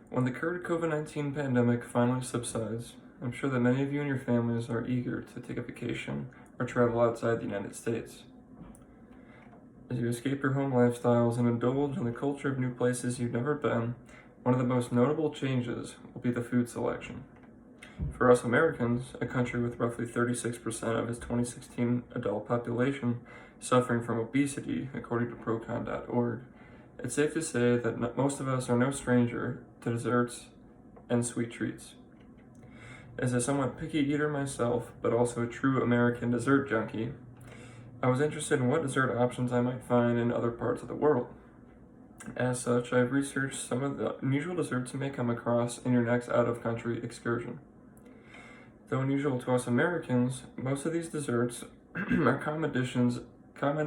When the current COVID-19 pandemic finally subsides, I'm sure that many of you and your families are eager to take a vacation or travel outside the United States. As you escape your home lifestyles and indulge in the culture of new places you've never been, one of the most notable changes will be the food selection. For us Americans, a country with roughly 36% of its 2016 adult population suffering from obesity, according to procon.org, it's safe to say that most of us are no stranger to desserts and sweet treats. As a somewhat picky eater myself, but also a true American dessert junkie, I was interested in what dessert options I might find in other parts of the world. As such, I've researched some of the unusual desserts you may come across in your next out-of-country excursion. Though unusual to us Americans, most of these desserts are common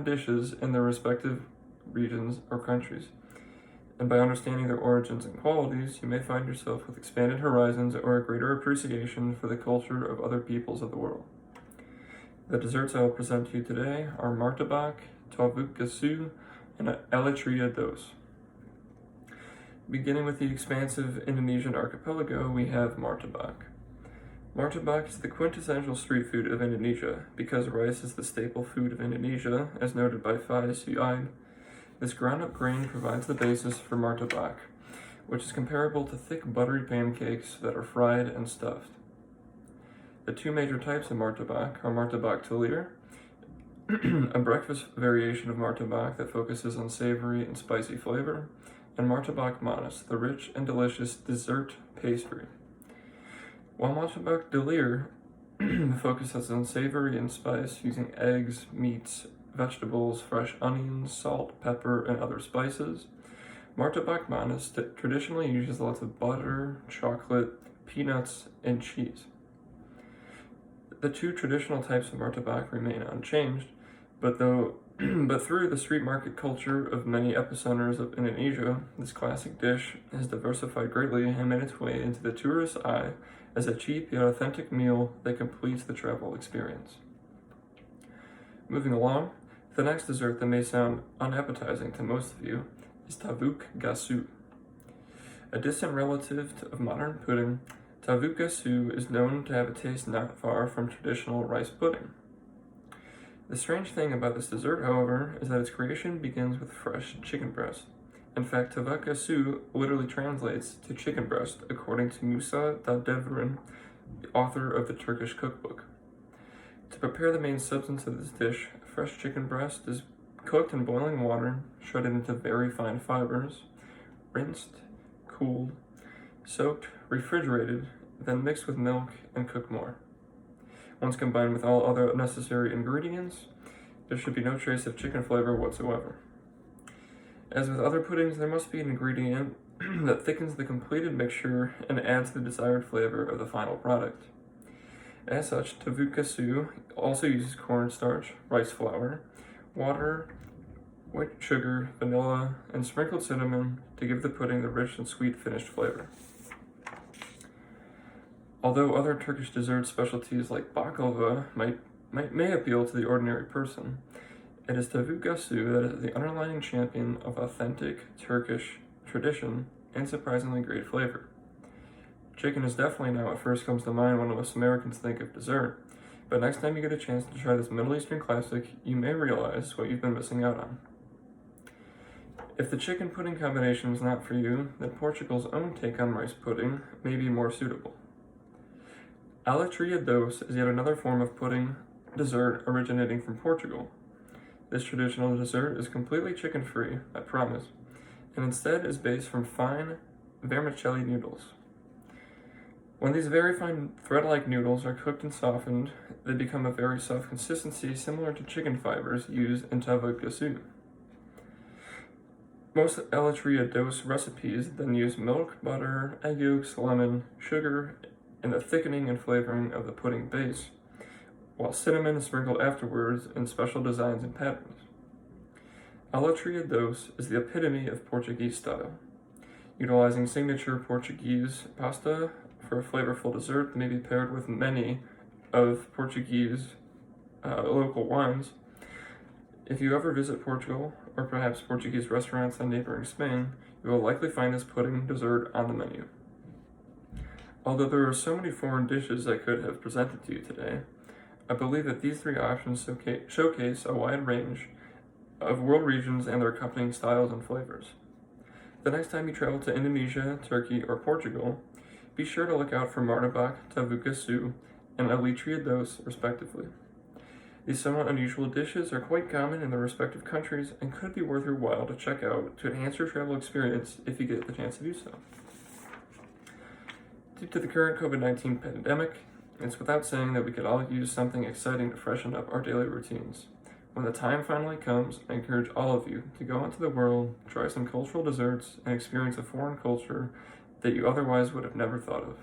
dishes in their respective regions or countries. And by understanding their origins and qualities, you may find yourself with expanded horizons or a greater appreciation for the culture of other peoples of the world. The desserts I will present to you today are martabak, tavuk gasu, and alatria dos. Beginning with the expansive Indonesian archipelago, we have martabak. Martabak is the quintessential street food of Indonesia. Because rice is the staple food of Indonesia, as noted by Faiz Suaib, this ground-up grain provides the basis for martabak, which is comparable to thick buttery pancakes that are fried and stuffed. The two major types of martabak are martabak talir, a breakfast variation of martabak that focuses on savory and spicy flavor, and martabak manis, the rich and delicious dessert pastry. While martabak talir focuses on savory and spice using eggs, meats, vegetables, fresh onions, salt, pepper, and other spices, martabak manis traditionally uses lots of butter, chocolate, peanuts, and cheese. The two traditional types of martabak remain unchanged, but through the street market culture of many epicenters of Indonesia, this classic dish has diversified greatly and made its way into the tourist's eye as a cheap yet authentic meal that completes the travel experience. Moving along, the next dessert that may sound unappetizing to most of you is tavuk gasu. A distant relative of modern pudding, tavuk gasu is known to have a taste not far from traditional rice pudding. The strange thing about this dessert, however, is that its creation begins with fresh chicken breast. In fact, tavuk gasu literally translates to chicken breast, according to Musa Dadevran, the author of the Turkish cookbook. To prepare the main substance of this dish, fresh chicken breast is cooked in boiling water, shredded into very fine fibers, rinsed, cooled, soaked, refrigerated, then mixed with milk and cooked more. Once combined with all other necessary ingredients, there should be no trace of chicken flavor whatsoever. As with other puddings, there must be an ingredient that thickens the completed mixture and adds the desired flavor of the final product. As such, tavuk gasu also uses cornstarch, rice flour, water, white sugar, vanilla, and sprinkled cinnamon to give the pudding the rich and sweet finished flavor. Although other Turkish dessert specialties like baklava may appeal to the ordinary person, it is tavuk gasu that is the underlying champion of authentic Turkish tradition and surprisingly great flavor. Chicken is definitely not what first comes to mind when most Americans think of dessert, but next time you get a chance to try this Middle Eastern classic, you may realize what you've been missing out on. If the chicken pudding combination is not for you, then Portugal's own take on rice pudding may be more suitable. Alatria dos is yet another form of pudding dessert originating from Portugal. This traditional dessert is completely chicken-free, I promise, and instead is based from fine vermicelli noodles. When these very fine thread-like noodles are cooked and softened, they become a very soft consistency similar to chicken fibers used in tavuk gasu. Most alatria dos recipes then use milk, butter, egg yolks, lemon, sugar, and the thickening and flavoring of the pudding base, while cinnamon is sprinkled afterwards in special designs and patterns. Alatria dos is the epitome of Portuguese style, utilizing signature Portuguese pasta for a flavorful dessert that may be paired with many of Portuguese local wines. If you ever visit Portugal, or perhaps Portuguese restaurants in neighboring Spain, you will likely find this pudding dessert on the menu. Although there are so many foreign dishes I could have presented to you today, I believe that these three options showcase a wide range of world regions and their accompanying styles and flavors. The next time you travel to Indonesia, Turkey, or Portugal, be sure to look out for martabak, tavuka su, and alitria dos, respectively. These somewhat unusual dishes are quite common in their respective countries and could be worth your while to check out to enhance your travel experience if you get the chance to do so. Due to the current COVID-19 pandemic, it's without saying that we could all use something exciting to freshen up our daily routines. When the time finally comes, I encourage all of you to go into the world, try some cultural desserts, and experience a foreign culture that you otherwise would have never thought of.